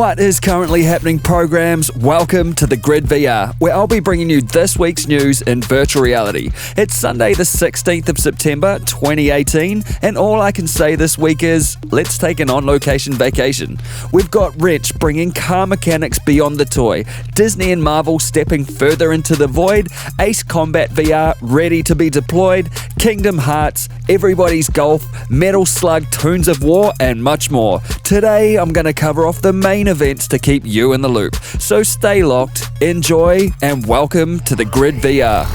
What is currently happening, programs? Welcome to the Grid VR, where I'll be bringing you this week's news in virtual reality. It's Sunday the 16th of September 2018, and all I can say this week is, let's take an on-location vacation. We've got Wrench bringing car mechanics beyond the toy, Disney and Marvel stepping further into the void, Ace Combat VR ready to be deployed, Kingdom Hearts, Everybody's Golf, Metal Slug Tunes of War, and much more. Today, I'm going to cover off the main events to keep you in the loop. So stay locked, enjoy, and welcome to the Grid VR.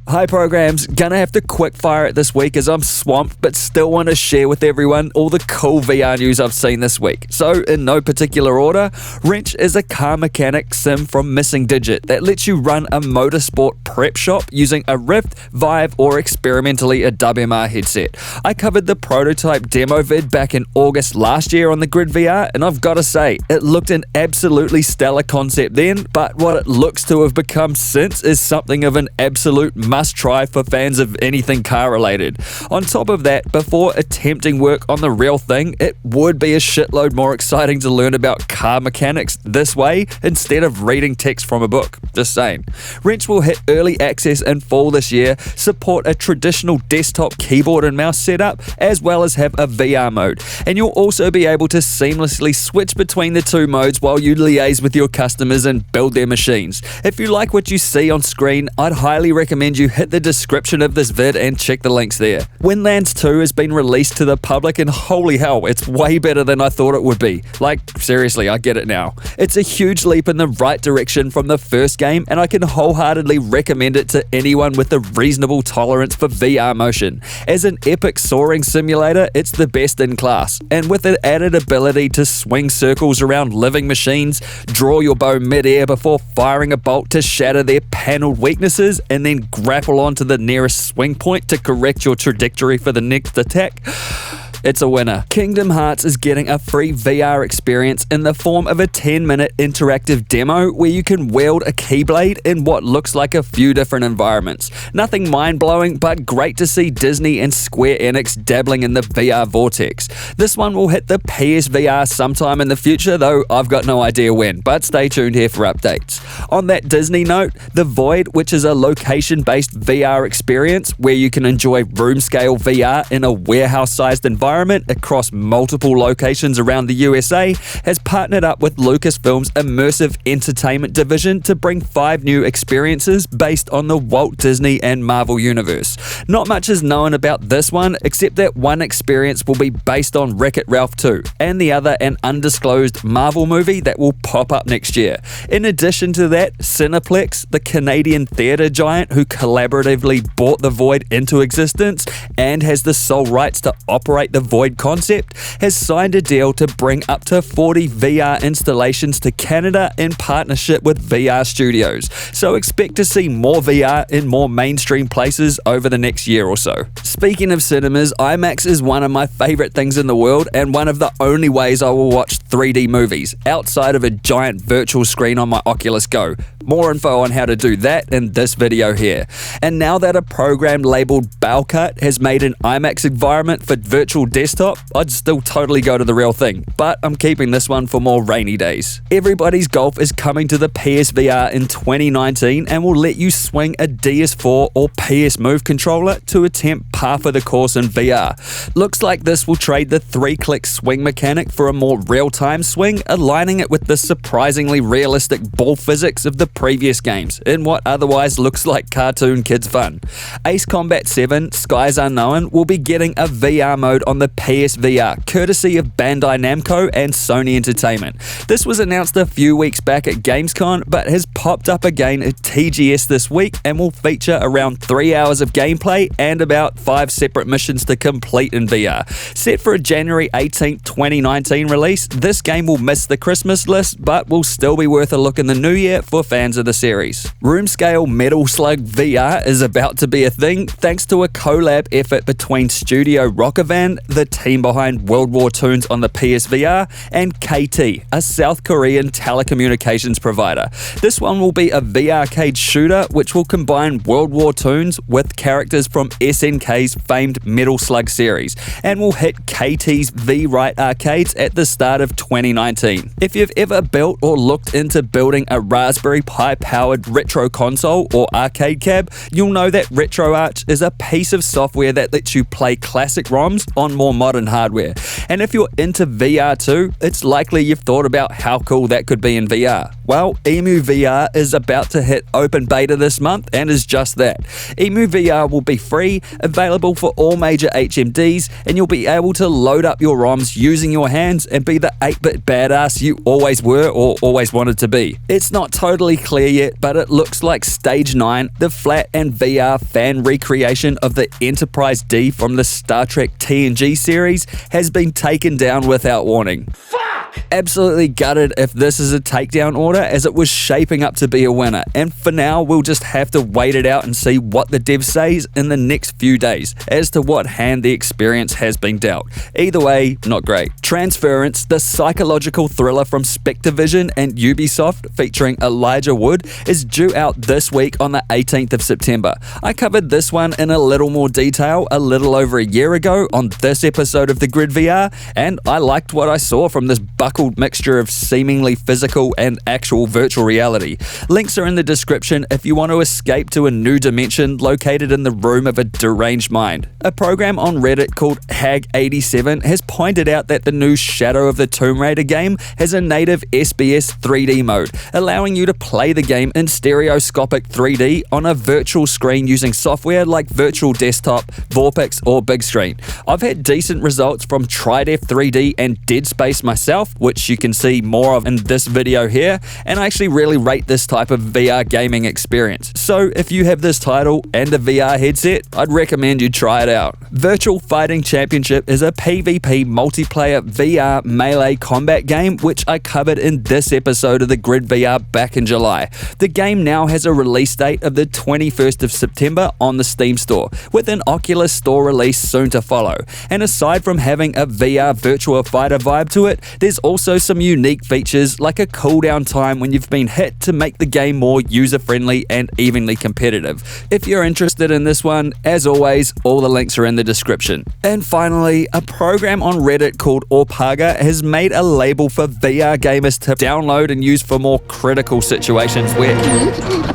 Hi programs, gonna have to quick fire it this week as I'm swamped, but still want to share with everyone all the cool VR news I've seen this week. So in no particular order, Wrench is a car mechanic sim from Missing Digit that lets you run a motorsport prep shop using a Rift, Vive, or experimentally a WMR headset. I covered the prototype demo vid back in August last year on the Grid VR, and I've got to say, it looked an absolutely stellar concept then, but what it looks to have become since is something of an absolute must try for fans of anything car related. On top of that, before attempting work on the real thing, it would be a shitload more exciting to learn about car mechanics this way instead of reading text from a book. Just saying. Wrench will hit early access in fall this year, support a traditional desktop keyboard and mouse setup, as well as have a VR mode. And you'll also be able to seamlessly switch between the two modes while you liaise with your customers and build their machines. If you like what you see on screen, I'd highly recommend you hit the description of this vid and check the links there. Windlands 2 has been released to the public, and holy hell, it's way better than I thought it would be. Like, seriously, I get it now. It's a huge leap in the right direction from the first game, and I can wholeheartedly recommend it to anyone with a reasonable tolerance for VR motion. As an epic soaring simulator, it's the best in class, and with an added ability to swing circles around living machines, draw your bow mid-air before firing a bolt to shatter their paneled weaknesses, and then grapple onto the nearest swing point to correct your trajectory for the next attack, it's a winner. Kingdom Hearts is getting a free VR experience in the form of a 10-minute interactive demo where you can wield a Keyblade in what looks like a few different environments. Nothing mind-blowing, but great to see Disney and Square Enix dabbling in the VR vortex. This one will hit the PSVR sometime in the future, though I've got no idea when, but stay tuned here for updates. On that Disney note, The Void, which is a location-based VR experience where you can enjoy room-scale VR in a warehouse-sized environment across multiple locations around the USA, has partnered up with Lucasfilm's immersive entertainment division to bring 5 new experiences based on the Walt Disney and Marvel universe. Not much is known about this one, except that one experience will be based on Wreck-It Ralph 2, and the other an undisclosed Marvel movie that will pop up next year. In addition to that, Cineplex, the Canadian theatre giant who collaboratively brought The Void into existence and has the sole rights to operate the Void concept, has signed a deal to bring up to 40 VR installations to Canada in partnership with VR Studios. So expect to see more VR in more mainstream places over the next year or so. Speaking of cinemas, IMAX is one of my favorite things in the world and one of the only ways I will watch 3D movies, outside of a giant virtual screen on my Oculus Go. More info on how to do that in this video here. And now that a program labeled Bowcut has made an IMAX environment for virtual desktop, I'd still totally go to the real thing, but I'm keeping this one for more rainy days. Everybody's Golf is coming to the PSVR in 2019 and will let you swing a DS4 or PS Move controller to attempt par for the course in VR. Looks like this will trade the 3-click swing mechanic for a more real-time swing, aligning it with the surprisingly realistic ball physics of the previous games in what otherwise looks like cartoon kids fun. Ace Combat 7 Skies Unknown will be getting a VR mode on the PSVR, courtesy of Bandai Namco and Sony Entertainment. This was announced a few weeks back at Gamescom, but has popped up again at TGS this week and will feature around 3 hours of gameplay and about 5 separate missions to complete in VR. Set for a January 18th, 2019 release, this game will miss the Christmas list, but will still be worth a look in the new year for fans of the series. Room-scale Metal Slug VR is about to be a thing thanks to a collab effort between Studio Rockhampton, the team behind World War Toons on the PSVR, and KT, a South Korean telecommunications provider. This one will be a VR-cade shooter which will combine World War Toons with characters from SNK's famed Metal Slug series, and will hit KT's V-Right arcades at the start of 2019. If you've ever built or looked into building a Raspberry Pi-powered retro console or arcade cab, you'll know that RetroArch is a piece of software that lets you play classic ROMs on more modern hardware. And if you're into VR too, it's likely you've thought about how cool that could be in VR. Well, EMUVR is about to hit open beta this month and is just that. EMUVR will be free, available for all major HMDs, and you'll be able to load up your ROMs using your hands and be the 8-bit badass you always were or always wanted to be. It's not totally clear yet, but it looks like Stage 9, the flat and VR fan recreation of the Enterprise D from the Star Trek TNG series, has been taken down without warning. Absolutely gutted if this is a takedown order, as it was shaping up to be a winner, and for now we'll just have to wait it out and see what the dev says in the next few days as to what hand the experience has been dealt. Either way, not great. Transference, the psychological thriller from Spectravision and Ubisoft featuring Elijah Wood, is due out this week on the 18th of September. I covered this one in a little more detail a little over a year ago on this episode of the Grid VR, and I liked what I saw from this buckled mixture of seemingly physical and actual virtual reality. Links are in the description if you want to escape to a new dimension located in the room of a deranged mind. A program on Reddit called Hag87 has pointed out that the new Shadow of the Tomb Raider game has a native SBS 3D mode, allowing you to play the game in stereoscopic 3D on a virtual screen using software like Virtual Desktop, Vorpix, or Big Screen. I've had decent results from TriDef 3D and Dead Space myself, which you can see more of in this video here, and I actually really rate this type of VR gaming experience. So if you have this title and a VR headset, I'd recommend you try it out. Virtual Fighting Championship is a PvP multiplayer VR melee combat game which I covered in this episode of the Grid VR back in July. The game now has a release date of the 21st of September on the Steam store, with an Oculus store release soon to follow. And aside from having a VR Virtua Fighter vibe to it, there's also some unique features like a cooldown time when you've been hit to make the game more user-friendly and evenly competitive. If you're interested in this one, as always, all the links are in the description. And finally, a program on Reddit called Orpaga has made a label for VR gamers to download and use for more critical situations where...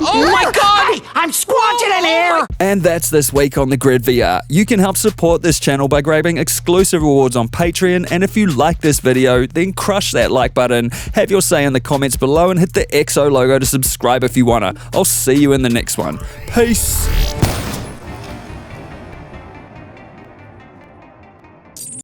Oh my god! I'm squatting in here! And that's this week on the Grid VR. You can help support this channel by grabbing exclusive rewards on Patreon, and if you like this video, then crush that like button, have your say in the comments below, and hit the XO logo to subscribe if you wanna. I'll see you in the next one. Peace!